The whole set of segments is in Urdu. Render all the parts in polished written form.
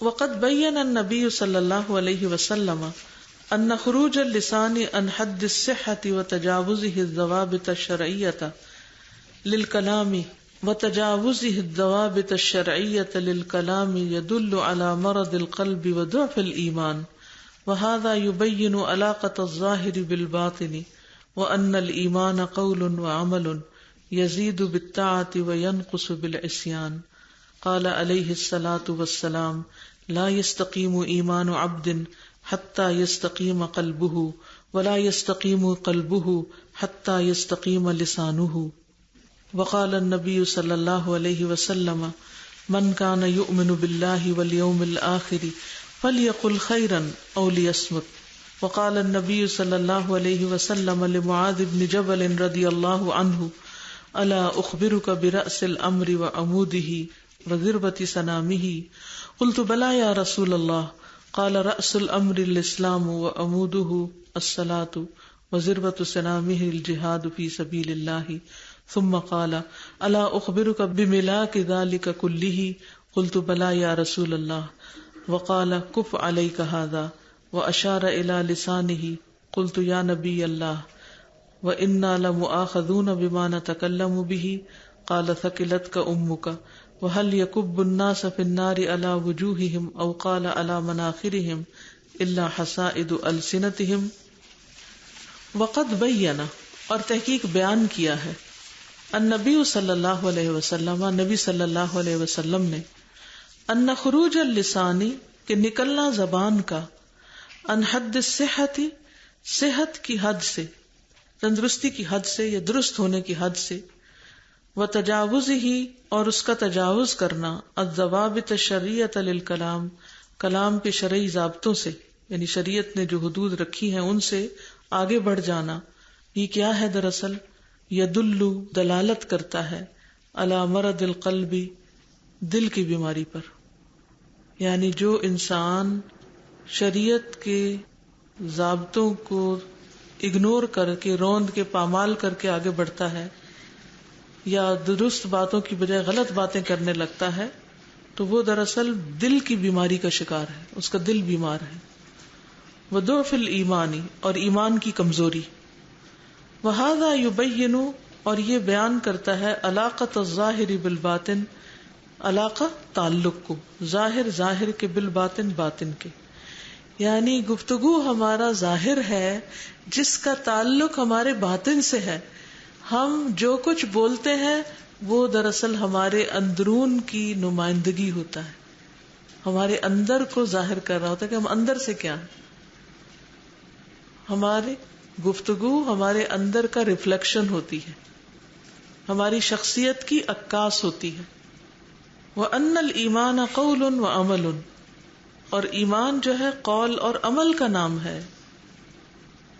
وقد بین النبی صلی اللہ علیہ وسلم ان خروج اللسان عن حد الصحة وتجاوزه الضوابط الشرعية للكلام يدل على مرض القلب وضعف الإيمان، وهذا يبين علاقة الظاهر بالباطن، وأن الإيمان قول وعمل يزيد بالطاعة وينقص بالعصيان. قال عليه الصلاة والسلام: لا يستقيم إيمان عبد حتى يستقيم قلبه، ولا يستقيم قلبه حتى يستقيم لسانه. وقال النبي صلى الله عليه وسلم: من كان يؤمن بالله واليوم الآخر فليقل خيرا أو ليصمت. وقال النبي صلى الله عليه وسلم لمعاذ بن جبل رضي الله عنه: ألا أخبرك برأس الأمر وعموده وذروة سنامه؟ قلت بلى يا رسول الله. قال: رأس الأمر الإسلام وعموده الصلاة وذروة سنامه الجهاد في سبيل الله. ثم قال: ألا أخبرك بملاك ذلك كله؟ قلت بلى يا رسول الله. وقال: كف عليك هذا، وأشار إلى لسانه. قلت يا نبي الله، وإنا لمؤاخذون بما نتكلم به. قال: ثقلتك أمك. وهل يكب الناس في النار على وجوههم أو قال على مناخرهم إلا حصائد ألسنتهم. وقد بین، اور تحقیق بیان کیا ہے، النبی صلی اللہ علیہ وسلم، نبی صلی اللہ علیہ وسلم نے، ان خروج اللسانی، کہ نکلنا زبان کا، ان حد الصحت، صحت کی حد سے، تندرستی کی حد سے یا درست ہونے کی حد سے، وتجاوزہ، اور اس کا تجاوز کرنا، الضوابط الشرعیۃ للکلام، کلام کے شرعی ضابطوں سے، یعنی شریعت نے جو حدود رکھی ہیں ان سے آگے بڑھ جانا. یہ کیا ہے؟ دراصل یدل، دلالت کرتا ہے، علی مرض القلب، دل کی بیماری پر. یعنی جو انسان شریعت کے ضابطوں کو اگنور کر کے، روند کے، پامال کر کے آگے بڑھتا ہے، یا درست باتوں کی بجائے غلط باتیں کرنے لگتا ہے، تو وہ دراصل دل کی بیماری کا شکار ہے، اس کا دل بیمار ہے. وضعف الایمان، اور ایمان کی کمزوری. وہذا یبین، اور یہ بیان کرتا ہے، علاقۃ الظاہر بالباطن، علاقہ تعلق کو، ظاہر ظاہر کے، بالباطن باطن کے. یعنی گفتگو ہمارا ظاہر ہے جس کا تعلق ہمارے باطن سے ہے. ہم جو کچھ بولتے ہیں وہ دراصل ہمارے اندرون کی نمائندگی ہوتا ہے، ہمارے اندر کو ظاہر کر رہا ہوتا ہے کہ ہم اندر سے کیا ہیں. ہماری گفتگو ہمارے اندر کا ریفلیکشن ہوتی ہے، ہماری شخصیت کی عکاس ہوتی ہے. وَأَنَّ الْإِيمَانَ قَوْلٌ وَعَمَلٌ، اور ایمان جو ہے قول اور عمل کا نام ہے.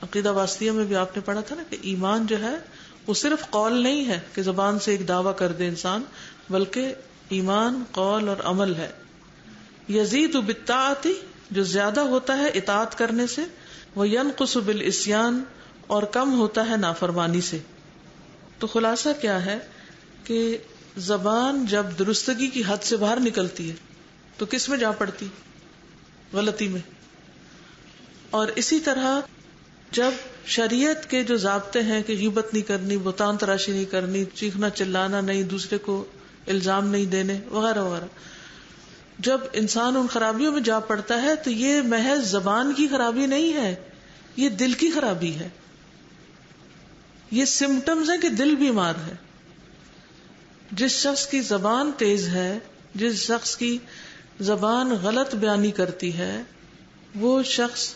عقیدہ واسطیہ میں بھی آپ نے پڑھا تھا نا کہ ایمان جو ہے وہ صرف قول نہیں ہے کہ زبان سے ایک دعویٰ کر دے انسان، بلکہ ایمان قول اور عمل ہے. یزید بالطاعت، جو زیادہ ہوتا ہے اطاعت کرنے سے، وینقص بالعصیان، اور کم ہوتا ہے نافرمانی سے. تو خلاصہ کیا ہے کہ زبان جب درستگی کی حد سے باہر نکلتی ہے تو کس میں جا پڑتی؟ غلطی میں. اور اسی طرح جب شریعت کے جو ضابطے ہیں کہ غیبت نہیں کرنی، بہتان تراشی نہیں کرنی، چیخنا چلانا نہیں، دوسرے کو الزام نہیں دینے، وغیرہ وغیرہ، جب انسان ان خرابیوں میں جا پڑتا ہے تو یہ محض زبان کی خرابی نہیں ہے، یہ دل کی خرابی ہے. یہ سمٹمز ہیں کہ دل بیمار ہے. جس شخص کی زبان تیز ہے، جس شخص کی زبان غلط بیانی کرتی ہے، وہ شخص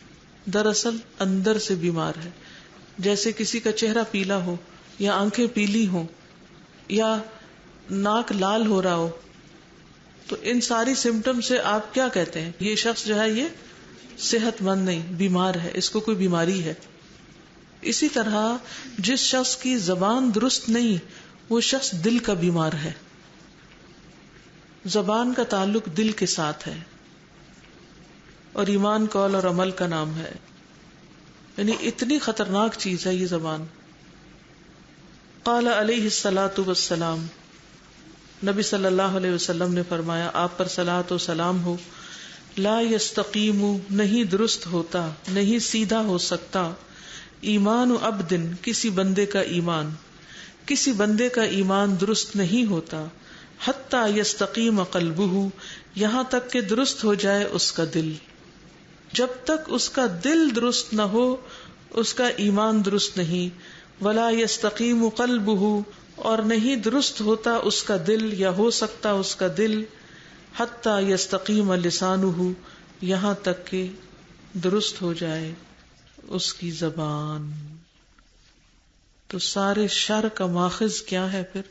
دراصل اندر سے بیمار ہے. جیسے کسی کا چہرہ پیلا ہو، یا آنکھیں پیلی ہوں، یا ناک لال ہو رہا ہو، تو ان ساری سمٹم سے آپ کیا کہتے ہیں؟ یہ شخص جو ہے یہ صحت مند نہیں، بیمار ہے، اس کو کوئی بیماری ہے. اسی طرح جس شخص کی زبان درست نہیں، وہ شخص دل کا بیمار ہے. زبان کا تعلق دل کے ساتھ ہے، اور ایمان قول اور عمل کا نام ہے. یعنی اتنی خطرناک چیز ہے یہ زبان. قال علیہ الصلاۃ والسلام، نبی صلی اللہ علیہ وسلم نے فرمایا، آپ پر صلاۃ و سلام ہو، لا یستقیم نہیں درست ہوتا، نہیں سیدھا ہو سکتا، ایمان عبد کسی بندے کا ایمان، کسی بندے کا ایمان درست نہیں ہوتا، حتی یستقیم قلبہ یہاں تک کہ درست ہو جائے اس کا دل. جب تک اس کا دل درست نہ ہو اس کا ایمان درست نہیں. ولا یستقیم قلبہ اور نہیں درست ہوتا اس کا دل یا ہو سکتا اس کا دل حتی یستقیم لسانہ یہاں تک کہ درست ہو جائے اس کی زبان. تو سارے شر کا ماخذ کیا ہے پھر؟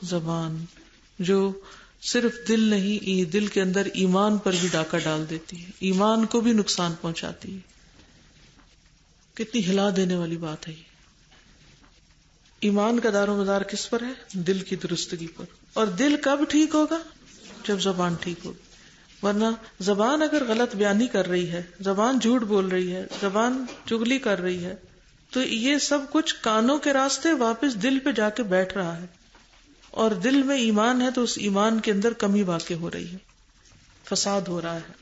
زبان، جو صرف دل نہیں، دل کے اندر ایمان پر بھی ڈاکہ ڈال دیتی ہے، ایمان کو بھی نقصان پہنچاتی ہے. کتنی ہلا دینے والی بات ہے یہ. ایمان کا دار و مدار کس پر ہے؟ دل کی درستگی پر. اور دل کب ٹھیک ہوگا؟ جب زبان ٹھیک ہوگی. ورنہ زبان اگر غلط بیانی کر رہی ہے، زبان جھوٹ بول رہی ہے، زبان چغلی کر رہی ہے، تو یہ سب کچھ کانوں کے راستے واپس دل پہ جا کے بیٹھ رہا ہے. اور دل میں ایمان ہے تو اس ایمان کے اندر کمی واقع ہو رہی ہے، فساد ہو رہا ہے.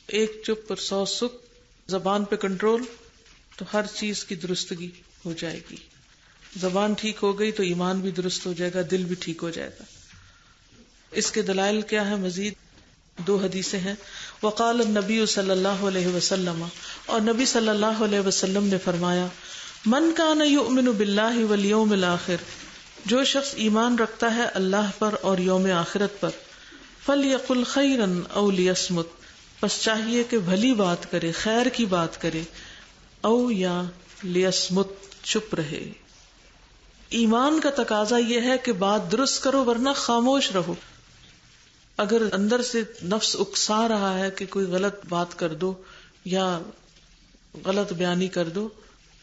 ایک چپ اور 100 سکھ. زبان پہ کنٹرول تو ہر چیز کی درستگی ہو جائے گی. زبان ٹھیک ہو گئی تو ایمان بھی درست ہو جائے گا، دل بھی ٹھیک ہو جائے گا. اس کے دلائل کیا ہے؟ مزید 2 حدیثیں ہیں. وقال النبی صلی اللہ علیہ وسلم اور نبی صلی اللہ علیہ وسلم نے فرمایا من کان یؤمن باللہ والیوم الآخر جو شخص ایمان رکھتا ہے اللہ پر اور یوم آخرت پر فلیقل خیرا او لیصمت پس چاہیے کہ بھلی بات کرے، خیر کی بات کرے، او یا لیصمت چپ رہے. ایمان کا تقاضا یہ ہے کہ بات درست کرو ورنہ خاموش رہو. اگر اندر سے نفس اکسا رہا ہے کہ کوئی غلط بات کر دو یا غلط بیانی کر دو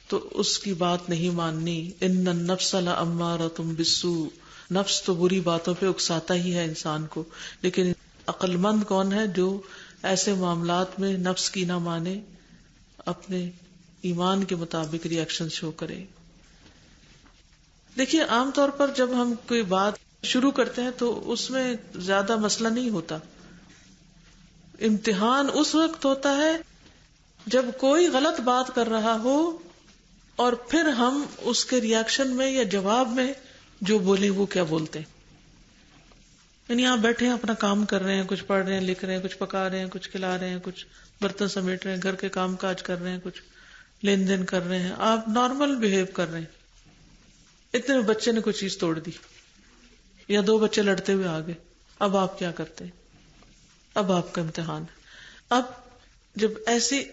تو اس کی بات نہیں ماننی. ان النفس لامارۃ بالسوء نفس تو بری باتوں پہ اکساتا ہی ہے انسان کو، لیکن عقل مند کون ہے جو ایسے معاملات میں نفس کی نہ مانے، اپنے ایمان کے مطابق ری ایکشن شو کرے. دیکھیے عام طور پر جب ہم کوئی بات شروع کرتے ہیں تو اس میں زیادہ مسئلہ نہیں ہوتا. امتحان اس وقت ہوتا ہے جب کوئی غلط بات کر رہا ہو اور پھر ہم اس کے ری ایکشن میں یا جواب میں جو بولیں وہ کیا بولتے ہیں. یعنی یہاں بیٹھے ہیں اپنا کام کر رہے ہیں، کچھ پڑھ رہے ہیں، لکھ رہے ہیں، کچھ پکا رہے ہیں، کچھ کھلا رہے ہیں، کچھ برتن سمیٹ رہے ہیں، گھر کے کام کاج کر رہے ہیں، کچھ لین دین کر رہے ہیں، آپ نارمل بہیو کر رہے ہیں. اتنے میں بچے نے کوئی چیز توڑ دی یا 2 بچے لڑتے ہوئے آ گئے. اب آپ کیا کرتے ہیں؟ اب آپ کا امتحان ہے. اب جب ایسی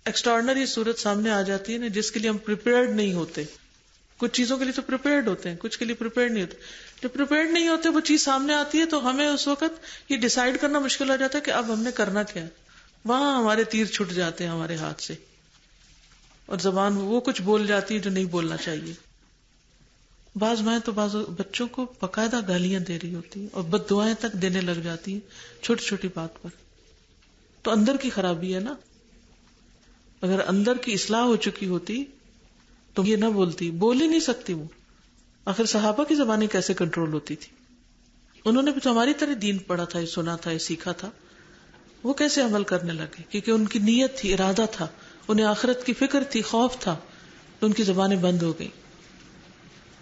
ایکسٹراڈنری صورت سامنے آ جاتی ہے نا جس کے لیے ہم پریپیئرڈ نہیں ہوتے، کچھ چیزوں کے لیے تو پریپیئرڈ ہوتے ہیں، کچھ کے لیے پریپیئرڈ نہیں ہوتے. جب پریپیئرڈ نہیں ہوتے وہ چیز سامنے آتی ہے تو ہمیں اس وقت یہ ڈیسائیڈ کرنا مشکل ہو جاتا ہے کہ اب ہم نے کرنا کیا ہے. وہاں ہمارے تیر چھٹ جاتے ہیں ہمارے ہاتھ سے اور زبان وہ کچھ بول جاتی ہے جو نہیں بولنا چاہیے. بعض مائیں تو بعض بچوں کو باقاعدہ گالیاں دے رہی ہوتی ہیں اور بد دعائیں تک دینے لگ جاتی ہیں چھوٹی چھوٹی بات پر. تو اندر کی خرابی ہے نا. اگر اندر کی اصلاح ہو چکی ہوتی تو یہ نہ بولتی، بول ہی نہیں سکتی وہ. آخر صحابہ کی زبانیں کیسے کنٹرول ہوتی تھی؟ انہوں نے بھی تو ہماری طرح دین پڑھا تھا، سنا تھا، سیکھا تھا. وہ کیسے عمل کرنے لگے؟ کیونکہ ان کی نیت تھی، ارادہ تھا، انہیں آخرت کی فکر تھی، خوف تھا، تو ان کی زبانیں بند ہو گئی.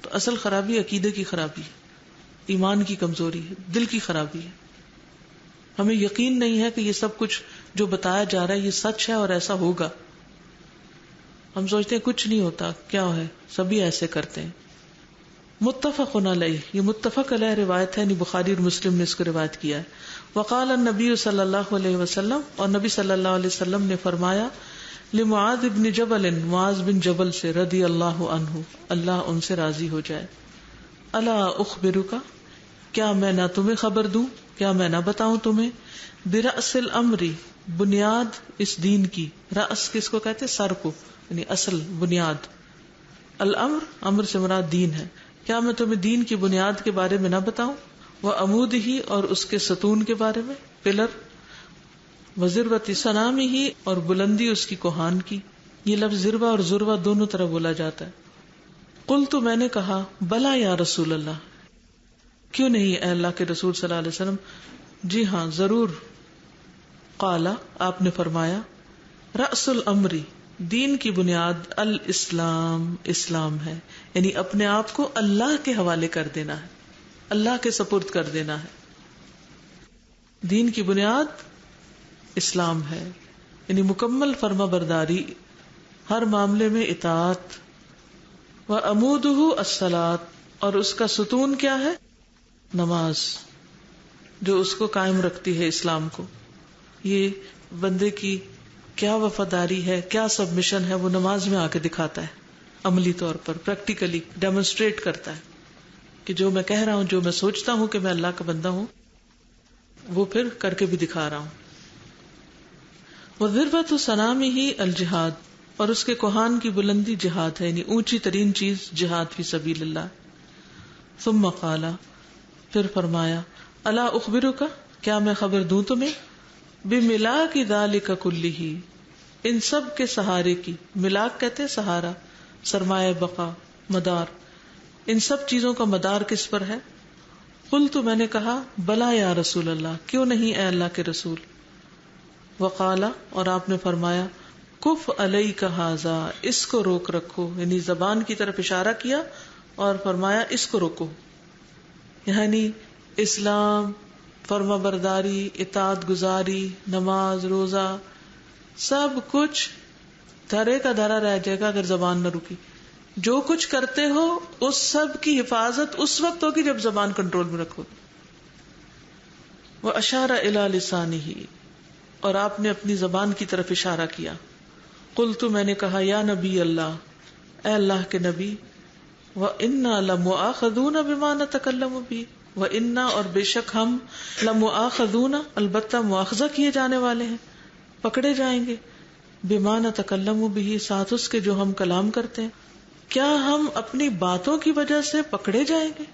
تو اصل خرابی عقیدے کی خرابی ہے، ایمان کی کمزوری ہے، دل کی خرابی ہے. ہمیں یقین نہیں ہے کہ یہ سب کچھ جو بتایا جا رہا ہے یہ سچ ہے اور ایسا ہوگا. ہم سوچتے ہیں کچھ نہیں ہوتا، کیا ہے، سبھی ایسے کرتے ہیں. متفق علیہ، یہ متفق علیہ روایت ہے، یعنی بخاری اور مسلم نے اس کو روایت کیا ہے. وقال النبی صلی اللہ علیہ وسلم اور نبی صلی اللہ علیہ وسلم نے فرمایا لمعاذ بن جبل، معاذ بن جبل سے رضی اللہ عنہ، اللہ ان سے راضی ہو جائے. الا اخبرک، کیا میں نہ تمہیں خبر دوں، کیا میں نہ بتاؤں تمہیں، برأس الامر، بنیاد اس دین کی. رأس کس کو کہتے؟ سر کو، یعنی اصل بنیاد. الامر، امر سے مراد دین ہے. کیا میں تمہیں دین کی بنیاد کے بارے میں نہ بتاؤں؟ وہ عمود ہی، اور اس کے ستون کے بارے میں، پلر. وذروۃ سنام ہی، اور بلندی اس کی کوہان کی. یہ لفظ ذروہ اور ذروہ دونوں طرح بولا جاتا ہے. قلت، میں نے کہا، بلا یا رسول اللہ، کیوں نہیں اے اللہ کے رسول صلی اللہ علیہ وسلم، جی ہاں ضرور. قال، آپ نے فرمایا، رأس الامر، دین کی بنیاد الاسلام، اسلام ہے، یعنی اپنے آپ کو اللہ کے حوالے کر دینا ہے، اللہ کے سپرد کر دینا ہے. دین کی بنیاد اسلام ہے، یعنی مکمل فرما برداری، ہر معاملے میں اطاعت. وعمودہ الصلاۃ، اور اس کا ستون کیا ہے؟ نماز، جو اس کو قائم رکھتی ہے اسلام کو. یہ بندے کی کیا وفاداری ہے، کیا سبمشن ہے، وہ نماز میں آ کے دکھاتا ہے، عملی طور پر پریکٹیکلی ڈیمونسٹریٹ کرتا ہے کہ جو میں کہہ رہا ہوں، جو میں سوچتا ہوں کہ میں اللہ کا بندہ ہوں، وہ پھر کر کے بھی دکھا رہا ہوں. وذروۃ صنامہ الجہاد، اور اس کے کوہان کی بلندی جہاد ہے، یعنی اونچی ترین چیز جہاد فی سبیل اللہ. ثم قال، پھر فرمایا، الا اخبرک، کیا میں خبر دوں تمہیں، بملاک ذلک کلہ، ان سب کے سہارے کی. ملاک کہتے ہیں سہارا، سرمایہ بقا، مدار. ان سب چیزوں کا مدار کس پر ہے؟ قلت، میں نے کہا، بلا یا رسول اللہ، کیوں نہیں اے اللہ کے رسول. وقال، اور آپ نے فرمایا، کف علیک ھذا، اس کو روک رکھو، یعنی زبان کی طرف اشارہ کیا اور فرمایا اس کو روکو. یعنی اسلام، فرما برداری، اطاعت گزاری، نماز، روزہ، سب کچھ دھرے کا دھرا رہ جائے گا اگر زبان نہ رکی. جو کچھ کرتے ہو اس سب کی حفاظت اس وقت ہوگی جب زبان کنٹرول میں رکھو. واشار الی لسانہ، اور آپ نے اپنی زبان کی طرف اشارہ کیا. قلت، میں نے کہا، یا نبی اللہ، اے اللہ کے نبی، وَإِنَّا لَمُؤَاخَذُونَ بِمَا نَتَكَلَّمُ بِهِ، وَإِنَّا، اور بے شک ہم، لَمُؤَاخَذُونَ، البتہ مواخذہ کیے جانے والے ہیں، پکڑے جائیں گے، بِمَا نَتَكَلَّمُ بِهِ، ساتھ اس کے جو ہم کلام کرتے ہیں. کیا ہم اپنی باتوں کی وجہ سے پکڑے جائیں گے؟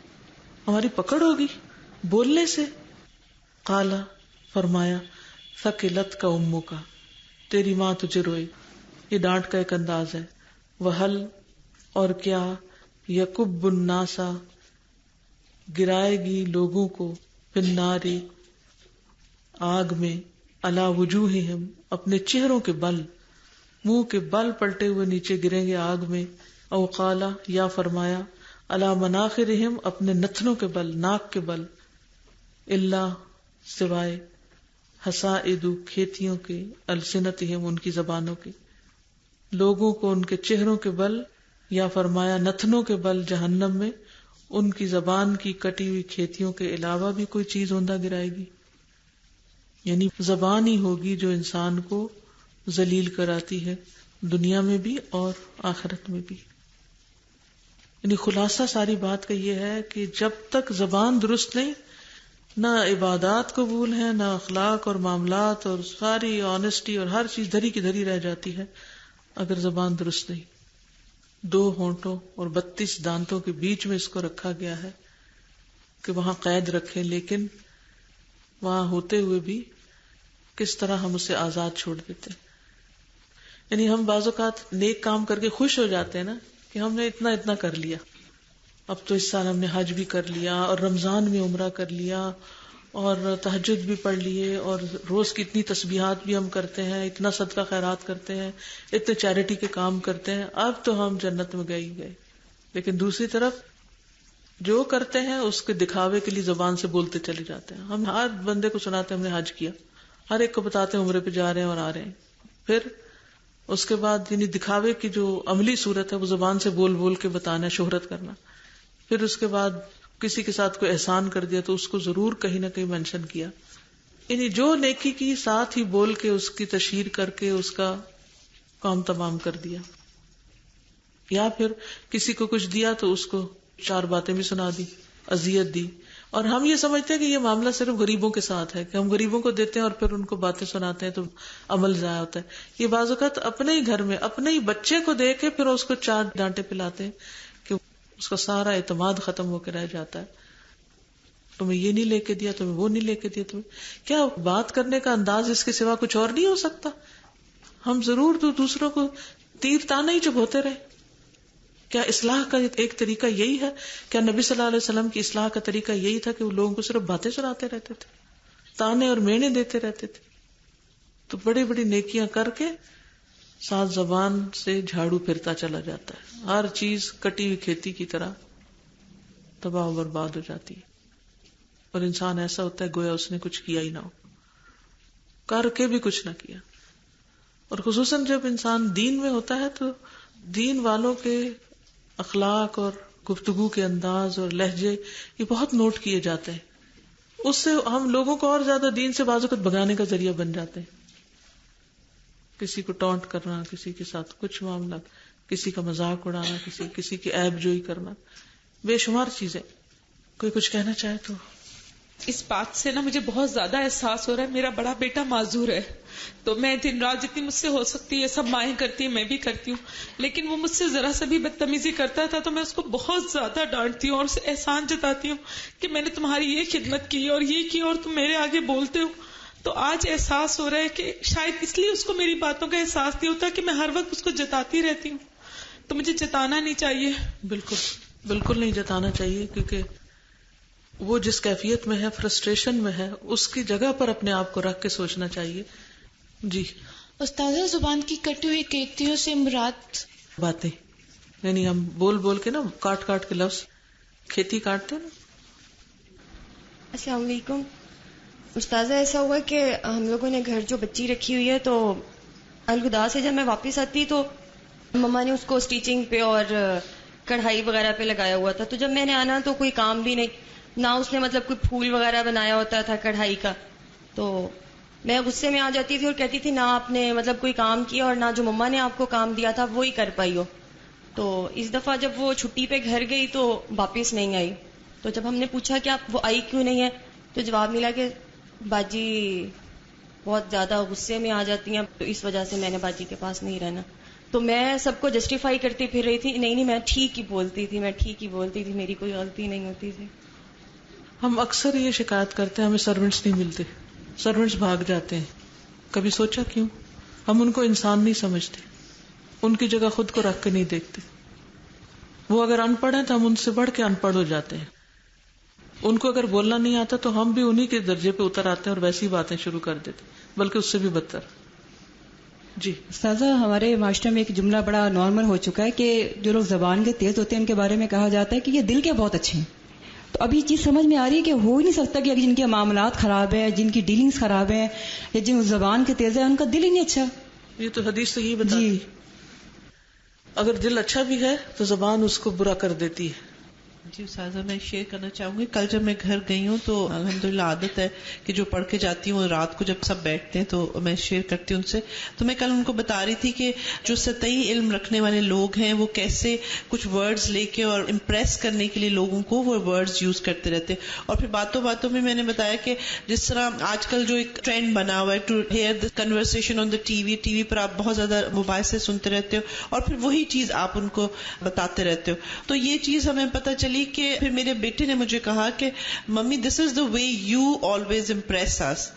ہماری پکڑ ہوگی بولنے سے. قال، فرمایا، ثقلتک امک، تیری ماں تجھے روئے. یہ ڈانٹ کا ایک انداز ہے. وہل، اور کیا، یکب الناس، گرائے گی لوگوں کو، فی النار، آگ میں، علی وجوہہم، اپنے چہروں کے بل، منہ کے بل پلٹے ہوئے نیچے گریں گے آگ میں. او قال، یا فرمایا، علی مناخرہم، اپنے نتنوں کے بل، ناک کے بل، الا، سوائے، حصائد، کھیتیوں کے، السنتہم، ان کی زبانوں کے. لوگوں کو ان کے چہروں کے بل، یا فرمایا نتنوں کے بل جہنم میں، ان کی زبان کی کٹی ہوئی کھیتیوں کے علاوہ بھی کوئی چیز اوندھا گرائے گی. یعنی زبان ہی ہوگی جو انسان کو ذلیل کراتی ہے، دنیا میں بھی اور آخرت میں بھی. یعنی خلاصہ ساری بات کا یہ ہے کہ جب تک زبان درست نہیں، نہ عبادات قبول ہیں، نہ اخلاق اور معاملات، اور ساری آنےسٹی اور ہر چیز دھری کی دھری رہ جاتی ہے اگر زبان درست نہیں. 2 ہونٹوں اور 32 دانتوں کے بیچ میں اس کو رکھا گیا ہے کہ وہاں قید رکھیں، لیکن وہاں ہوتے ہوئے بھی کس طرح ہم اسے آزاد چھوڑ دیتے. یعنی ہم بعض اوقات نیک کام کر کے خوش ہو جاتے ہیں نا کہ ہم نے اتنا اتنا کر لیا، اب تو اس سال ہم نے حج بھی کر لیا اور رمضان میں عمرہ کر لیا اور تہجد بھی پڑھ لیے اور روز کی اتنی تسبیحات بھی ہم کرتے ہیں، اتنا صدقہ خیرات کرتے ہیں، اتنے چیریٹی کے کام کرتے ہیں، اب تو ہم جنت میں گئے ہی گئے. لیکن دوسری طرف جو کرتے ہیں اس کے دکھاوے کے لیے زبان سے بولتے چلے جاتے ہیں. ہم ہر بندے کو سناتے ہیں ہم نے حج کیا، ہر ایک کو بتاتے ہیں عمرے پہ جا رہے ہیں اور آ رہے ہیں. پھر اس کے بعد یعنی دکھاوے کی جو عملی صورت ہے وہ زبان سے بول بول کے بتانا، شہرت کرنا. پھر اس کے بعد کسی کے ساتھ کوئی احسان کر دیا تو اس کو ضرور کہیں نہ کہیں مینشن کیا. یعنی جو نیکی کی ساتھ ہی بول کے اس کی تشہیر کر کے اس کا کام تمام کر دیا. یا پھر کسی کو کچھ دیا تو اس کو 4 باتیں بھی سنا دی، اذیت دی. اور ہم یہ سمجھتے ہیں کہ یہ معاملہ صرف غریبوں کے ساتھ ہے کہ ہم غریبوں کو دیتے ہیں اور پھر ان کو باتیں سناتے ہیں تو عمل ضائع ہوتا ہے. یہ بعض اوقات اپنے ہی گھر میں اپنے ہی بچے کو دے کے پھر اس کو 4 ڈانٹے پلاتے ہیں کہ اس کا سارا اعتماد ختم ہو کے رہ جاتا ہے. تمہیں یہ نہیں لے کے دیا، تمہیں وہ نہیں لے کے دیا. تمہیں کیا بات کرنے کا انداز اس کے سوا کچھ اور نہیں ہو سکتا؟ ہم ضرور تو دوسروں کو تیر تانے ہی چبھوتے رہے. کیا اصلاح کا ایک طریقہ یہی ہے؟ کیا نبی صلی اللہ علیہ وسلم کی اصلاح کا طریقہ یہی تھا کہ وہ لوگوں کو صرف باتیں سناتے رہتے تھے، تانے اور مینے دیتے رہتے تھے؟ تو بڑی بڑی نیکیاں کر کے ساتھ زبان سے جھاڑو پھرتا چلا جاتا ہے. ہر چیز کٹی ہوئی کھیتی کی طرح تباہ و برباد ہو جاتی ہے، اور انسان ایسا ہوتا ہے گویا اس نے کچھ کیا ہی نہ ہو، کر کے بھی کچھ نہ کیا. اور خصوصاً جب انسان دین میں ہوتا ہے تو دین والوں کے اخلاق اور گفتگو کے انداز اور لہجے یہ بہت نوٹ کیے جاتے ہیں. اس سے ہم لوگوں کو اور زیادہ دین سے بعض اوقات بھگانے کا ذریعہ بن جاتے ہیں. کسی کو ٹونٹ کرنا، کسی کے ساتھ کچھ معاملہ، کسی کا مذاق اڑانا، کسی کی عیب جوئی کرنا، بے شمار چیزیں. کوئی کچھ کہنا چاہے تو. اس بات سے نا مجھے بہت زیادہ احساس ہو رہا ہے. میرا بڑا بیٹا معذور ہے، تو میں دن رات جتنی مجھ سے ہو سکتی ہے سب مائیں کرتی ہیں، میں بھی کرتی ہوں، لیکن وہ مجھ سے ذرا سا بھی بدتمیزی کرتا تھا تو میں اس کو بہت زیادہ ڈانٹتی ہوں اور اسے احسان جتاتی ہوں کہ میں نے تمہاری یہ خدمت کی اور یہ کی اور تم میرے آگے بولتے ہو. تو آج احساس ہو رہا ہے کہ شاید اس لیے اس کو میری باتوں کا احساس نہیں ہوتا کہ میں ہر وقت اس کو جتاتی رہتی ہوں. تو مجھے جتانا نہیں چاہیے. بالکل نہیں جتانا چاہیے، کیونکہ وہ جس کیفیت میں ہے، فرسٹریشن میں ہے، اس کی جگہ پر اپنے آپ کو رکھ کے سوچنا چاہیے. جی استاذہ، زبان کی کٹی ہوئی کیتیوں سے مراد باتیں، یعنی ہم بول بول کے نا کاٹ کاٹ کے لفظ کھیتی کاٹتے نا. السلام علیکم استاذہ. ایسا ہوا کہ ہم لوگوں نے گھر جو بچی رکھی ہوئی ہے تو الوداع سے جب میں واپس آتی تو مما نے اس کو اسٹیچنگ پہ اور کڑھائی وغیرہ پہ لگایا ہوا تھا. تو جب میں نے آنا تو کوئی کام بھی نہیں، نہ اس نے مطلب کوئی پھول وغیرہ بنایا ہوتا تھا کڑھائی کا. تو میں غصے میں آ جاتی تھی اور کہتی تھی نہ آپ نے مطلب کوئی کام کیا اور نہ جو مما نے آپ کو کام دیا تھا وہی کر پائی ہو. تو اس دفعہ جب وہ چھٹی پہ گھر گئی تو واپس نہیں آئی. تو جب ہم نے پوچھا کہ آپ وہ آئی کیوں نہیں ہے تو جواب ملا کہ باجی بہت زیادہ غصے میں آ جاتی ہیں، تو اس وجہ سے میں نے باجی کے پاس نہیں رہنا. تو میں سب کو جسٹیفائی کرتی پھر رہی تھی، نہیں میں ٹھیک ہی بولتی تھی، میری کوئی غلطی نہیں ہوتی تھی. ہم اکثر یہ شکایت کرتے ہیں ہمیں سرونٹس نہیں ملتے، سرونٹس بھاگ جاتے ہیں. کبھی سوچا کیوں؟ ہم ان کو انسان نہیں سمجھتے، ان کی جگہ خود کو رکھ کے نہیں دیکھتے. وہ اگر ان پڑھ ہیں تو ہم ان سے بڑھ کے ان پڑھ ہو جاتے ہیں. ان کو اگر بولنا نہیں آتا تو ہم بھی انہی کے درجے پہ اتر آتے ہیں اور ویسی باتیں شروع کر دیتے، بلکہ اس سے بھی بدتر. جی استاذہ، ہمارے معاشرے میں ایک جملہ بڑا نارمل ہو چکا ہے کہ جو لوگ زبان کے تیز ہوتے ہیں ان کے بارے میں کہا جاتا ہے کہ یہ دل کے بہت اچھے ہیں. تو ابھی چیز سمجھ میں آ رہی ہے کہ ہو ہی نہیں سکتا کہ جن کے معاملات خراب ہیں، جن کی ڈیلنگز خراب ہیں یا جن زبان کے تیز ہیں ان کا دل ہی نہیں اچھا. یہ تو حدیث سے ہی بتاتی ہے. اگر دل اچھا بھی ہے تو زبان اس کو برا کر دیتی ہے. جی استاذہ، میں شیئر کرنا چاہوں گی. کل جب میں گھر گئی ہوں تو الحمدللہ عادت ہے کہ جو پڑھ کے جاتی ہوں رات کو جب سب بیٹھتے ہیں تو میں شیئر کرتی ہوں ان سے. تو میں کل ان کو بتا رہی تھی کہ جو سطحی علم رکھنے والے لوگ ہیں وہ کیسے کچھ ورڈز لے کے اور امپریس کرنے کے لیے لوگوں کو وہ ورڈز یوز کرتے رہتے ہیں. اور پھر باتوں باتوں میں نے بتایا کہ جس طرح آج کل جو ایک ٹرینڈ بنا ہوا ہے to hear the conversation on the T V پر آپ بہت زیادہ موبائل سے سنتے رہتے ہو اور پھر وہی چیز آپ ان کو بتاتے رہتے ہو. تو یہ چیز ہمیں پتہ چلی کہ پھر میرے بیٹے نے مجھے کہا کہ mummy this is the way you always impress us,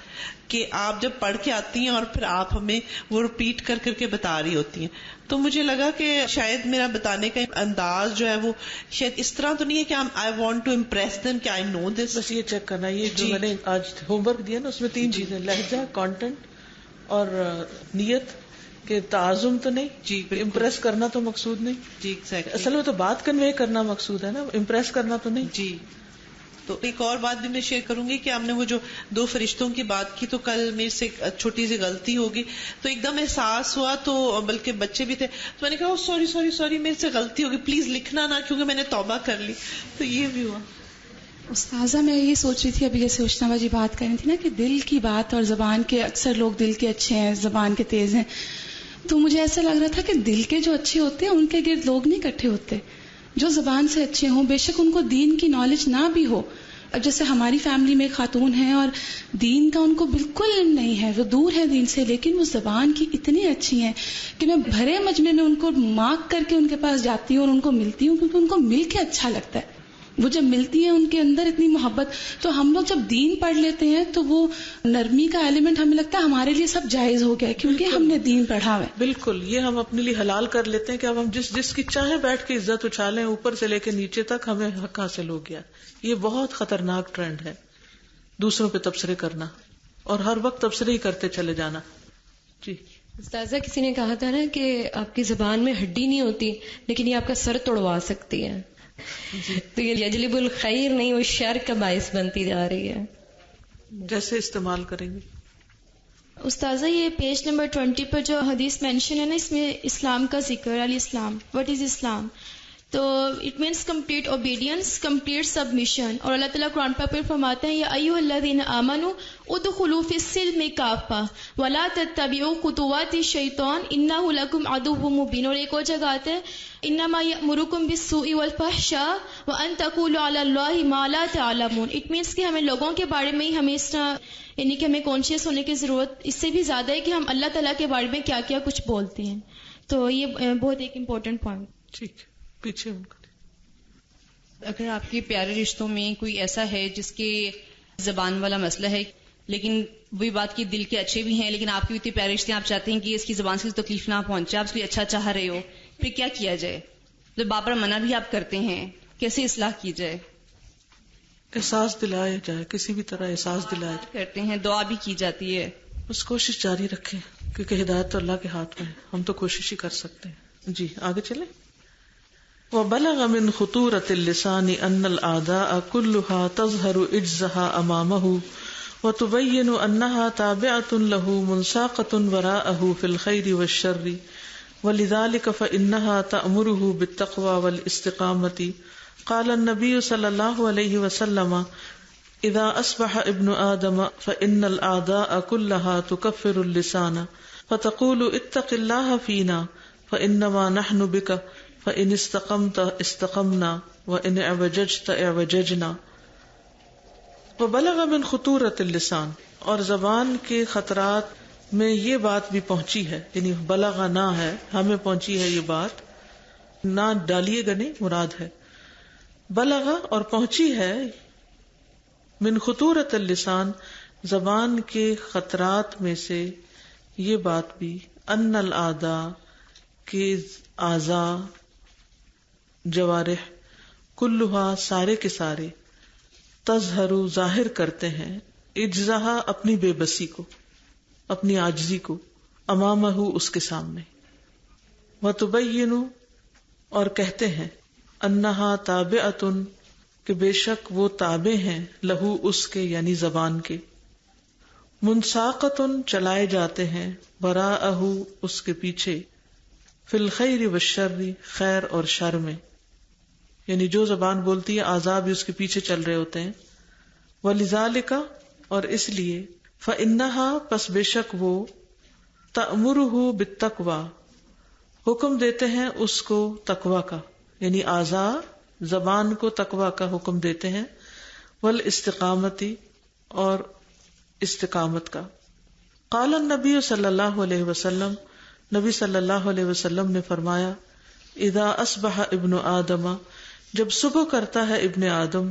کہ آپ جب پڑھ کے آتی ہیں اور پھر آپ ہمیں وہ ریپیٹ کر کر کے بتا رہی ہوتی ہیں. تو مجھے لگا کہ شاید میرا بتانے کا انداز جو ہے وہ شاید اس طرح تو نہیں ہے کہ آئی وانٹ ٹو امپریس دم کہ آئی نو دس. بس یہ چیک کرنا، یہ جو میں نے آج ہوم ورک دیا نا اس میں 3 چیزیں، لہجہ، کانٹینٹ اور نیت، کہ تعظم تو نہیں، جی امپریس کرنا تو مقصود نہیں. جی ایگزیکٹلی، اصل میں تو بات کنوے کرنا مقصود ہے نا، امپریس کرنا تو نہیں. جی. تو ایک اور بات بھی میں شیئر کروں گی کہ ہم نے وہ جو 2 فرشتوں کی بات کی تو کل میرے سے ایک چھوٹی سی غلطی ہوگی تو ایک دم احساس ہوا، تو بلکہ بچے بھی تھے تو میں نے کہا سوری میرے سے غلطی ہوگی، پلیز لکھنا نہ، کیونکہ میں نے توبہ کر لی. تو یہ بھی ہوا. استاذہ، میں یہ سوچ رہی تھی ابھی جیسے اشنا جی بات کر رہی تھی نا کہ دل کی بات اور زبان کے، اکثر لوگ دل کے اچھے ہیں زبان کے تیز ہیں، تو مجھے ایسا لگ رہا تھا کہ دل کے جو اچھے ہوتے ہیں ان کے گرد لوگ نہیں اکٹھے ہوتے جو زبان سے اچھے ہوں، بے شک ان کو دین کی نالج نہ بھی ہو. اب جیسے ہماری فیملی میں خاتون ہیں اور دین کا ان کو بالکل علم نہیں ہے، وہ دور ہے دین سے، لیکن وہ زبان کی اتنی اچھی ہیں کہ میں بھرے مجمع میں ان کو مارک کر کے ان کے پاس جاتی ہوں اور ان کو ملتی ہوں، کیونکہ ان کو مل کے اچھا لگتا ہے. وہ جب ملتی ہیں ان کے اندر اتنی محبت. تو ہم لوگ جب دین پڑھ لیتے ہیں تو وہ نرمی کا ایلیمنٹ ہمیں لگتا ہے ہمارے لیے سب جائز ہو گیا ہے کیونکہ ہم نے دین پڑھا ہے. بالکل، یہ ہم اپنے لیے حلال کر لیتے ہیں کہ اب ہم جس کی چاہے بیٹھ کے عزت اچھالیں، اوپر سے لے کے نیچے تک ہمیں حق حاصل ہو گیا. یہ بہت خطرناک ٹرینڈ ہے، دوسروں پہ تبصرے کرنا اور ہر وقت تبصرے ہی کرتے چلے جانا. جی استاذہ کسی نے کہا تھا نا کہ آپ کی زبان میں ہڈی نہیں ہوتی لیکن یہ آپ کا سر توڑوا سکتی ہے. تو یہ یجلب الخیر نہیں، وہ شر کا باعث بنتی جا رہی ہے. جیسے استعمال کریں گے. استاذہ یہ پیج نمبر 20 پر جو حدیث مینشن ہے نا، اس میں اسلام کا ذکر، علی اسلام، وٹ از اسلام؟ تو it means complete obedience, complete submission. اور اللہ تعالیٰ قرآن پاک پر فرماتے ہیں یا ایھا الذین آمنوا ادخلوا فی السلم کافہ ولا تتبعوا خطوات الشیطان انہ لکم عدو مبین. اور ایک اور جگہ آتا ہے انما یأمرکم بالسوء والفحشاء وان تقولوا علی اللہ ما لا تعلمون. اٹ مینس کہ ہمیں لوگوں کے بارے میں ہی ہمیں اس طرح، یعنی کہ ہمیں کانشیس ہونے کی ضرورت اس سے بھی زیادہ ہے کہ ہم اللہ تعالیٰ کے بارے میں کیا کیا کچھ بولتے ہیں. تو یہ بہت ایک امپورٹنٹ پوائنٹ. ٹھیک، پیچھے ان کا. اگر آپ کے پیارے رشتوں میں کوئی ایسا ہے جس کے زبان والا مسئلہ ہے، لیکن وہی بات کہ دل کے اچھے بھی ہیں، لیکن آپ کے اتنے پیارے رشتے ہیں، آپ چاہتے ہیں کہ اس کی زبان سے تکلیف نہ پہنچے، آپ اس کو اچھا چاہ رہے ہو، پھر کیا کیا جائے؟ جب بار بار منع بھی آپ کرتے ہیں، کیسے اصلاح کی جائے؟ احساس دلایا جائے، کسی بھی طرح احساس دلایا جائے. کرتے ہیں، دعا بھی کی جاتی ہے. بس کوشش جاری رکھیں، کیونکہ ہدایت تو اللہ کے ہاتھ میں ہے، ہم تو کوشش ہی کر سکتے ہیں. جی آگے چلیں. وبلغ من خطورة اللسان أن الأعداء كلها تظهر إجزها أمامه وتبين أنها تابعة له منساقة وراءه في الخير والشر ولذلك فإنها تأمره بالتقوى والاستقامة. قال النبي صلى الله عليه وسلم إذا أصبح ابن آدم فإن الأعداء كلها تكفر اللسان فتقول اتق الله فينا فإنما نحن بك فَإِنِ اسْتَقَمْتَ اسْتَقَمْنَا وَإِنْ اعْوَجَجْتَ اعْوَجَجْنَا. وَبَلَغَ مِنْ خُطُورَةِ اللِّسَان، اور زبان کے خطرات میں یہ بات بھی پہنچی ہے، یعنی بلغ نہ ہے، ہمیں پہنچی ہے یہ بات، نہ ڈالیے گا نہیں، مراد ہے بلغ، اور پہنچی ہے من خطورۃ اللسان، زبان کے خطرات میں سے یہ بات بھی، ان الاعداء، کہ اعضاء، جوارح، کلھا، سارے کے سارے، تظہر، ظاہر کرتے ہیں، اجزہا، اپنی بے بسی کو، اپنی عاجزی کو، امامہ، اس کے سامنے، وتبین، اور کہتے ہیں، انہا تابعۃ، کہ بے شک وہ تابع ہیں، لہو، اس کے یعنی زبان کے، منساقۃ، چلائے جاتے ہیں، وراءہ، اس کے پیچھے، فی الخیر والشر، خیر اور شر میں، یعنی جو زبان بولتی ہے اعضاء بھی اس کے پیچھے چل رہے ہوتے ہیں. ولذالک، اور اس لیے، فإنہا، پس بے شک وہ، تأمرہ بالتقوی، حکم دیتے ہیں اس کو تقوی کا، یعنی اعضاء زبان کو تقوی کا حکم دیتے ہیں، والاستقامت، اور استقامت کا. قال النبی صلی اللہ علیہ وسلم، نبی صلی اللہ علیہ وسلم نے فرمایا، اذا اصبح ابن آدم، جب صبح کرتا ہے ابن آدم،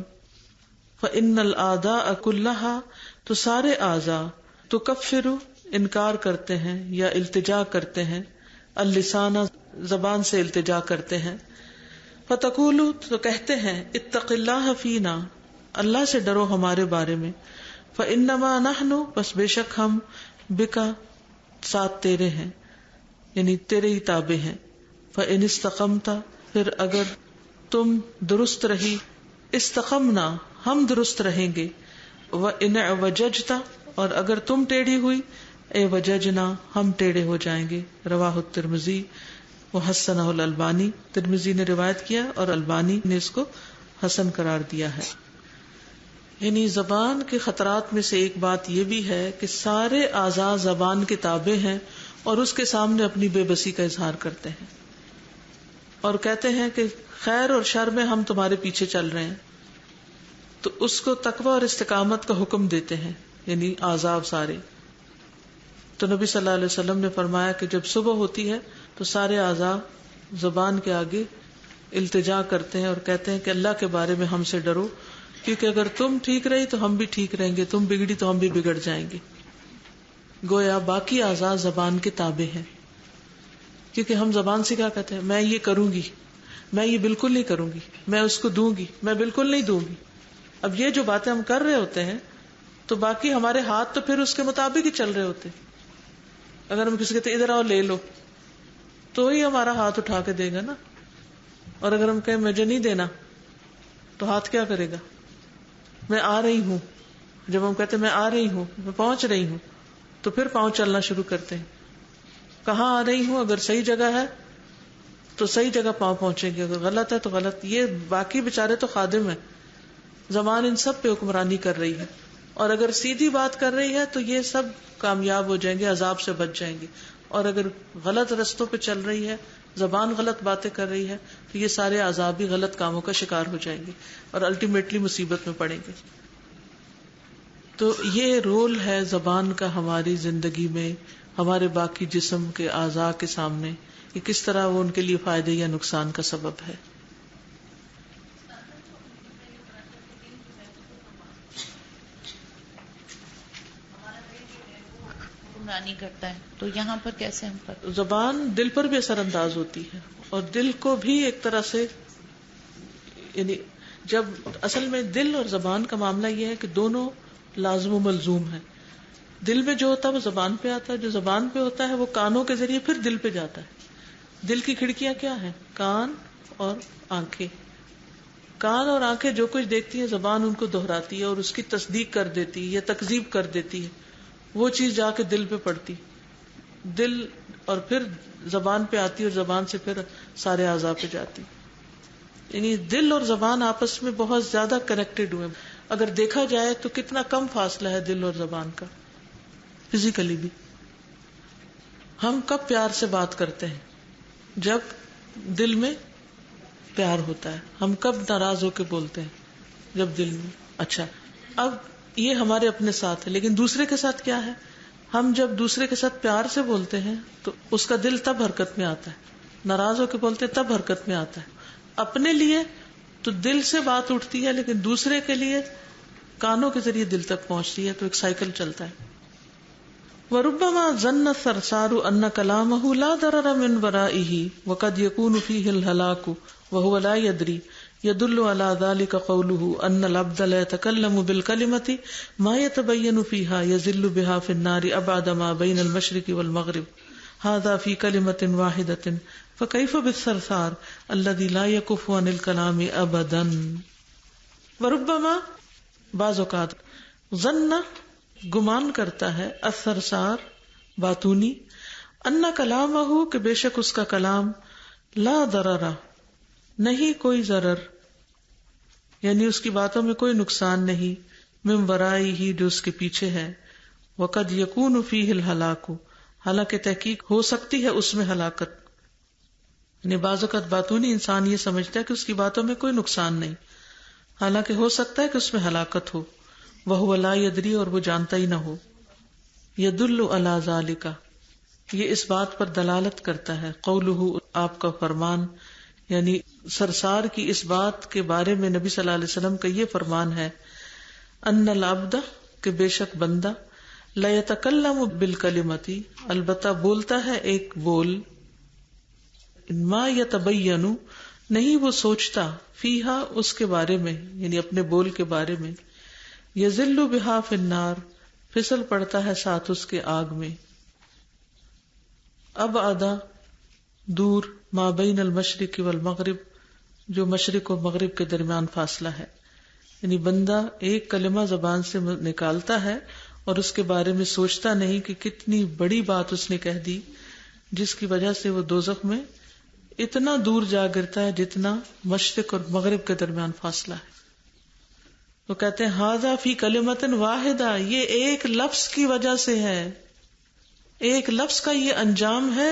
فإن الأعداء كلها، تو سارے اعضاء، تکفر، انکار کرتے ہیں یا التجا کرتے ہیں، اللسان، زبان سے التجا کرتے ہیں، فتقول، تو کہتے ہیں، اتق اللہ فینا، اللہ سے ڈرو ہمارے بارے میں، فإنما نحن، بس بے شک ہم، بکا، ساتھ تیرے ہیں، یعنی تیرے ہی تابع ہیں، فإن استقمت، پھر اگر تم درست رہی، استقمنا، ہم درست رہیں گے، وإن اعوججت، اور اگر تم ٹیڑھی ہوئی، اعوججنا، ہم ٹیڑھے ہو جائیں گے. رواہ الترمذی وحسنہ الالبانی، ترمذی نے روایت کیا اور البانی نے اس کو حسن قرار دیا ہے. یعنی زبان کے خطرات میں سے ایک بات یہ بھی ہے کہ سارے اعضاء زبان کے تابع ہیں اور اس کے سامنے اپنی بے بسی کا اظہار کرتے ہیں اور کہتے ہیں کہ خیر اور شر میں ہم تمہارے پیچھے چل رہے ہیں. تو اس کو تقوی اور استقامت کا حکم دیتے ہیں، یعنی اعضاء سارے. تو نبی صلی اللہ علیہ وسلم نے فرمایا کہ جب صبح ہوتی ہے تو سارے اعضاء زبان کے آگے التجا کرتے ہیں اور کہتے ہیں کہ اللہ کے بارے میں ہم سے ڈرو، کیونکہ اگر تم ٹھیک رہی تو ہم بھی ٹھیک رہیں گے، تم بگڑی تو ہم بھی بگڑ جائیں گے. گویا باقی اعضاء زبان کے تابع ہیں، کیونکہ ہم زبان سے کیا کہتے ہیں، میں یہ کروں گی، میں یہ بالکل نہیں کروں گی، میں اس کو دوں گی، میں بالکل نہیں دوں گی. اب یہ جو باتیں ہم کر رہے ہوتے ہیں تو باقی ہمارے ہاتھ تو پھر اس کے مطابق ہی چل رہے ہوتے. اگر ہم کسی کہتے ادھر آؤ لے لو تو ہی ہمارا ہاتھ اٹھا کے دے گا نا. اور اگر ہم کہیں مجھے نہیں دینا تو ہاتھ کیا کرے گا؟ میں آ رہی ہوں. جب ہم کہتے میں آ رہی ہوں، میں پہنچ رہی ہوں، تو پھر پاؤں چلنا شروع کرتے ہیں. کہاں آ رہی ہوں؟ اگر صحیح جگہ ہے تو صحیح جگہ پاؤں پہنچیں گے، اگر غلط ہے تو غلط. یہ باقی بیچارے تو خادم ہیں، زبان ان سب پہ حکمرانی کر رہی ہے. اور اگر سیدھی بات کر رہی ہے تو یہ سب کامیاب ہو جائیں گے، عذاب سے بچ جائیں گے. اور اگر غلط رستوں پہ چل رہی ہے، زبان غلط باتیں کر رہی ہے، تو یہ سارے عذابی غلط کاموں کا شکار ہو جائیں گے اور الٹیمیٹلی مصیبت میں پڑیں گے. تو یہ رول ہے زبان کا ہماری زندگی میں، ہمارے باقی جسم کے اعضاء کے سامنے کہ کس طرح وہ ان کے لیے فائدے یا نقصان کا سبب ہے. حکمرانی کرتا ہے تو یہاں پر کیسے ہم پر زبان دل پر بھی اثر انداز ہوتی ہے، اور دل کو بھی ایک طرح سے، یعنی جب اصل میں دل اور زبان کا معاملہ یہ ہے کہ دونوں لازم و ملزوم ہے. دل میں جو ہوتا ہے وہ زبان پہ آتا ہے، جو زبان پہ ہوتا ہے وہ کانوں کے ذریعے پھر دل پہ جاتا ہے. دل کی کھڑکیاں کیا ہیں؟ کان اور آنکھیں. کان اور آنکھیں جو کچھ دیکھتی ہیں زبان ان کو دہراتی ہے اور اس کی تصدیق کر دیتی ہے یا تکذیب کر دیتی ہے. وہ چیز جا کے دل پہ پڑتی، دل اور پھر زبان پہ آتی اور زبان سے پھر سارے اعضاء پہ جاتی. یعنی دل اور زبان آپس میں بہت زیادہ کنیکٹڈ ہوئے. اگر دیکھا جائے تو کتنا کم فاصلہ ہے دل اور زبان کا، فزیکلی بھی. ہم کب پیار سے بات کرتے ہیں؟ جب دل میں پیار ہوتا ہے. ہم کب ناراض ہو کے بولتے ہیں؟ جب دل میں. اچھا، اب یہ ہمارے اپنے ساتھ ہے، لیکن دوسرے کے ساتھ کیا ہے؟ ہم جب دوسرے کے ساتھ پیار سے بولتے ہیں تو اس کا دل تب حرکت میں آتا ہے. ناراض ہو کے بولتے ہیں تب حرکت میں آتا ہے. اپنے لیے تو دل سے بات اٹھتی ہے، لیکن دوسرے کے لیے کانوں کے ذریعے دل تک پہنچتی ہے. تو ایک سائیکل چلتا ہے. وَرُبَّمَا ظَنَّ الثَّرْثَارُ أَنَّ كَلَامَهُ لَا ضَرَرَ مِنْ وَرَائِهِ وَقَدْ يَكُونُ فِيهِ الْهَلَاكُ وَهُوَ لَا يَدْرِي يَدُلُّ عَلَى ذَلِكَ قَوْلُهُ أَنَّ الْعَبْدَ لَا يَتَكَلَّمُ بِالْكَلِمَةِ مَا يَتَبَيَّنُ فِيهَا يَزِلُّ بِهَا فِي النَّارِ أَبْعَدَ مَا بَيْنَ الْمَشْرِقِ وَالْمَغْرِبِ هَذَا فِي كَلِمَةٍ وَاحِدَةٍ فَكَيْفَ بِالثَّرْثَارِ الَّذِي لَا يَكُفُّ عَنِ الْكَلَامِ أَبَدًا. وَرُبَّمَا بعض اوقات ظن گمان کرتا ہے الثرثار باتونی ان کلامہ کہ بے شک اس کا کلام لا ضرر نہیں کوئی ضرر، یعنی اس کی باتوں میں کوئی نقصان نہیں، من ورائی ہی جو اس کے پیچھے ہے، وقد یکون فیہ الہلاک حالانکہ تحقیق ہو سکتی ہے اس میں ہلاکت. یعنی بعض اوقات باتونی انسان یہ سمجھتا ہے کہ اس کی باتوں میں کوئی نقصان نہیں، حالانکہ ہو سکتا ہے کہ اس میں ہلاکت ہو. وہو لا یدری اور وہ جانتا ہی نہ ہو. یدل علی ذالک یہ اس بات پر دلالت کرتا ہے، قولہ آپ کا فرمان، یعنی سرسار کی اس بات کے بارے میں نبی صلی اللہ علیہ وسلم کا یہ فرمان ہے، ان العبد کہ بے شک بندہ لا یتکلم بالکلمۃ البتہ بولتا ہے ایک بول، ما یتبین نہیں وہ سوچتا، فیہا اس کے بارے میں یعنی اپنے بول کے بارے میں، یذل بہا فی النار پھسل پڑتا ہے ساتھ اس کے آگ میں. اب آدھا دور ما بین المشرق والمغرب جو مشرق و مغرب کے درمیان فاصلہ ہے، یعنی بندہ ایک کلمہ زبان سے نکالتا ہے اور اس کے بارے میں سوچتا نہیں کہ کتنی بڑی بات اس نے کہہ دی جس کی وجہ سے وہ دوزخ میں اتنا دور جا گرتا ہے جتنا مشرق اور مغرب کے درمیان فاصلہ ہے. تو کہتے ہیں ھذا فی کلمۃ واحدہ یہ ایک لفظ کی وجہ سے ہے، ایک لفظ کا یہ انجام ہے.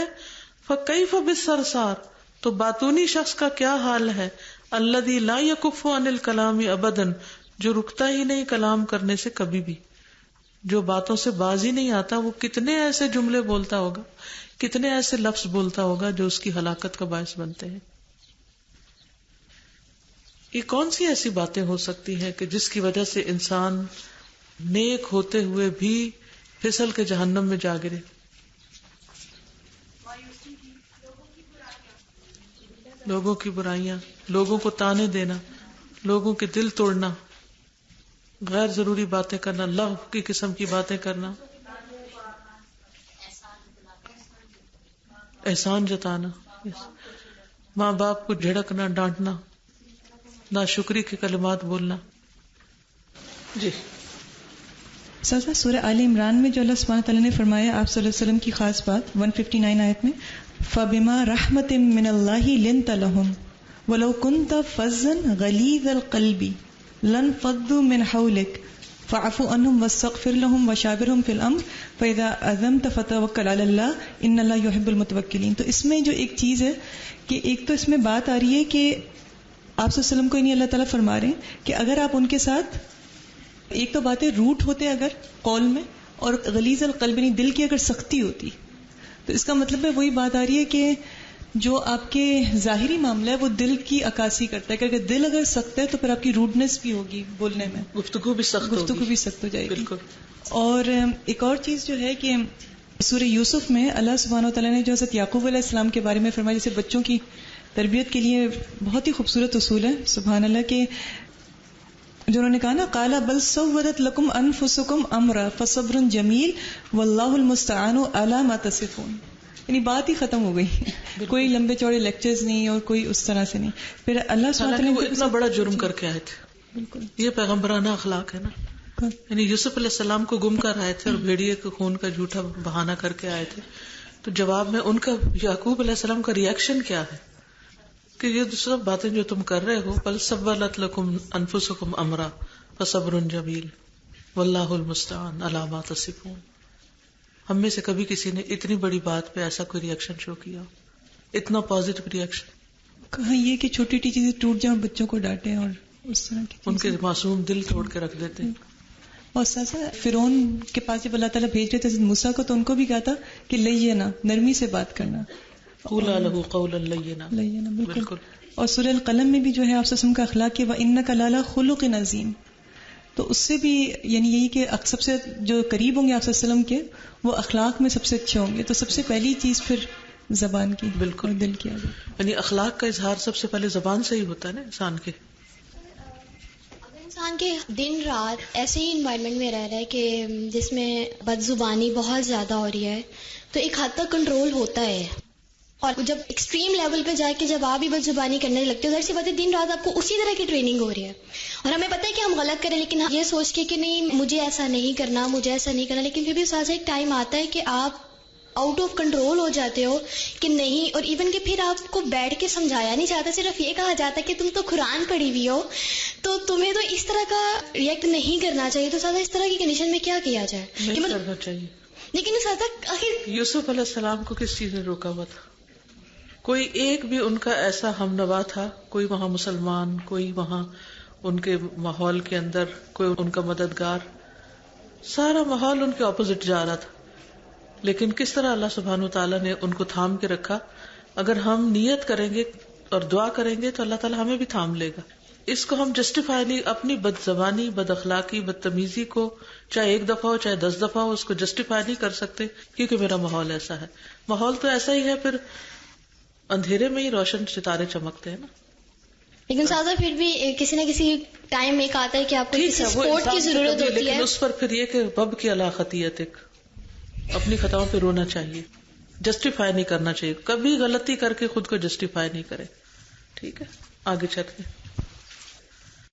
فکیف بالثرثار تو باتونی شخص کا کیا حال ہے، الذی لا یکف عن الکلام ابدا جو رکتا ہی نہیں کلام کرنے سے کبھی بھی، جو باتوں سے باز ہی نہیں آتا. وہ کتنے ایسے جملے بولتا ہوگا، کتنے ایسے لفظ بولتا ہوگا جو اس کی ہلاکت کا باعث بنتے ہیں. یہ کون سی ایسی باتیں ہو سکتی ہیں کہ جس کی وجہ سے انسان نیک ہوتے ہوئے بھی پھسل کے جہنم میں جا گرے؟ لوگوں کی برائیاں، لوگوں کو تانے دینا، لوگوں کے دل توڑنا، غیر ضروری باتیں کرنا، لغو کی قسم کی باتیں کرنا. احسان جتانا، ماں باپ کو جھڑکنا، ڈانٹنا، ناشکری کے کلمات بولنا. جی سازا سورہ آل عمران میں جو اللہ سبحانہ تعالیٰ نے فرمایا آپ صلی اللہ علیہ وسلم کی خاص بات 159 آیت میں فَبِمَا رَحْمَةٍ مِّنَ اللَّهِ لِنْتَ لَهُمْ وَلَوْ كُنْتَ فَظًّا غَلِيظَ الْقَلْبِ لَانفَضُّوا مِنْ حَوْلِكَ فَاعْفُ عَنْهُمْ وَاسْتَغْفِرْ لَهُمْ وَشَاوِرْهُمْ فِي الْأَمْرِ فَإِذَا عَزَمْتَ فَتَوَكَّلْ عَلَى اللَّهِ إِنَّ اللَّهَ يُحِبُّ الْمُتَوَكِّلِينَ. تو اس میں جو ایک چیز ہے کہ ایک تو اس میں بات آ رہی ہے کہ آپ صلی اللہ علیہ وسلم کو اللہ تعالیٰ فرما رہے ہیں کہ اگر آپ ان کے ساتھ، ایک تو بات ہے روٹ ہوتے اگر قول میں، اور غلیظ القلب نہیں دل کی اگر سختی ہوتی، تو اس کا مطلب ہے وہی بات آ رہی ہے کہ جو آپ کے ظاہری معاملہ ہے وہ دل کی عکاسی کرتا ہے کہ اگر دل اگر سخت ہے تو پھر آپ کی روڈنس بھی ہوگی بولنے میں، گفتگو بھی سخت ہو جائے گی. بالکل. اور ایک اور چیز جو ہے کہ سورہ یوسف میں اللہ سبحانہ و تعالیٰ نے جو حضرت یعقوب علیہ السلام کے بارے میں فرمایا، جیسے بچوں کی تربیت کے لیے بہت ہی خوبصورت اصول ہے سبحان اللہ، کہ جو انہوں نے کہا نا قال بل سولت لکم انفسکم امرا فصبر جمیل واللہ المستعان علی ما تصفون. یعنی بات ہی ختم ہو گئی، کوئی لمبے چوڑے لیکچرز نہیں اور کوئی اس طرح سے نہیں. پھر اللہ سبحانہ وتعالی وہ اتنا بڑا جرم کر کے آئے تھے. بالکل یہ پیغمبرانہ اخلاق ہے نا. یعنی یوسف علیہ السلام کو گم کر آئے تھے اور بھیڑیے کے خون کا جھوٹا بہانہ کر کے آئے تھے، تو جواب میں ان کا یعقوب علیہ السلام کا ریئیکشن کیا ہے کہ یہ سب باتیں جو تم کر رہے ہو، بل سولت لکم انفسکم امرا فصبر جمیل واللہ المستعان علی ما تصفون. ہم میں سے کبھی کسی نے اتنی بڑی بات پہ ایسا کوئی ریئیکشن شو کیا، اتنا پازیٹو ریئیکشن؟ کہاں یہ کہ چھوٹی چھوٹی چیزیں ٹوٹ جائیں اور بچوں کو ڈانٹیں اور اس طرح کی ان کے معصوم دل توڑ کے رکھ دیتے ہیں. اور ساتھ فرعون کے پاس جب اللہ تعالیٰ بھیج رہے تھے موسیٰ کو، تو ان کو بھی کہا تھا کہ لینا، نرمی سے بات کرنا، قولا لہ قولا لینا. بالکل. اور سورہ القلم میں بھی جو ہے آپ صلی اللہ علیہ وسلم کا اخلاق ہے وَإِنَّكَ لَعَلَىٰ خُلُقٍ عَظِيمٍ، تو اس سے بھی یعنی یہی کہ سب سے جو قریب ہوں گے آپ صلی اللہ علیہ وسلم کے وہ اخلاق میں سب سے اچھے ہوں گے. تو سب سے پہلی چیز پھر زبان کی، بالکل دل کی آگے. یعنی اخلاق کا اظہار سب سے پہلے زبان سے ہی ہوتا ہے نا انسان کے. انسان کے دن رات ایسے ہی انوائرمنٹ میں رہ رہا ہے کہ جس میں بد زبانی بہت زیادہ ہو رہی ہے، تو ایک حد تک کنٹرول ہوتا ہے. اور جب ایکسٹریم لیول پہ جا کے جب آپ بھی بد زبانی کرنے لگتے ہو، ظاہر سی بات ہے دن رات آپ کو اسی طرح کی ٹریننگ ہو رہی ہے. اور ہمیں پتہ ہے کہ ہم غلط کریں، لیکن یہ سوچ کے کہ نہیں مجھے ایسا نہیں کرنا، مجھے ایسا نہیں کرنا، لیکن پھر بھی ساتھ ایک ٹائم آتا ہے کہ آپ آؤٹ آف کنٹرول ہو جاتے ہو کہ نہیں. اور ایون کہ پھر آپ کو بیٹھ کے سمجھایا نہیں جاتا، صرف یہ کہا جاتا ہے کہ تم تو قرآن پڑھی ہوئی ہو، تو تمہیں تو اس طرح کا ریئیکٹ نہیں کرنا چاہیے. تو سادہ اس طرح کی کنڈیشن میں کیا کیا جائے؟ نہیں کرنا چاہیے. لیکن سادہ آخر یوسف علیہ السلام کو کس چیز نے روکا ہوا تھا؟ کوئی ایک بھی ان کا ایسا ہم نوا تھا؟ کوئی وہاں مسلمان، کوئی وہاں ان کے ماحول کے اندر کوئی ان کا مددگار؟ سارا ماحول ان کے اپوزٹ جا رہا تھا. لیکن کس طرح اللہ سبحانہ وتعالیٰ نے ان کو تھام کے رکھا. اگر ہم نیت کریں گے اور دعا کریں گے تو اللہ تعالیٰ ہمیں بھی تھام لے گا. اس کو ہم جسٹیفائی نہیں، اپنی بد زبانی، بد اخلاقی، بدتمیزی کو چاہے ایک دفعہ ہو چاہے 10 دفعہ ہو، اس کو جسٹیفائی نہیں کر سکتے کیونکہ میرا ماحول ایسا ہے. ماحول تو ایسا ہی ہے، پھر اندھیرے میں ہی روشن ستارے چمکتے ہیں نا. لیکن سازا پھر بھی کسی نہ کسی ٹائم ایک آتا ہے کہ آپ کو کسی سپورٹ کی ضرورت ہوتی ہے. لیکن اس پر پھر یہ کہ بب کی علاقتیت، ایک اپنی خطاؤں پہ رونا چاہیے، جسٹیفائی نہیں کرنا چاہیے. کبھی غلطی کر کے خود کو جسٹیفائی نہیں کرے. ٹھیک ہے، آگے چلتے ہیں.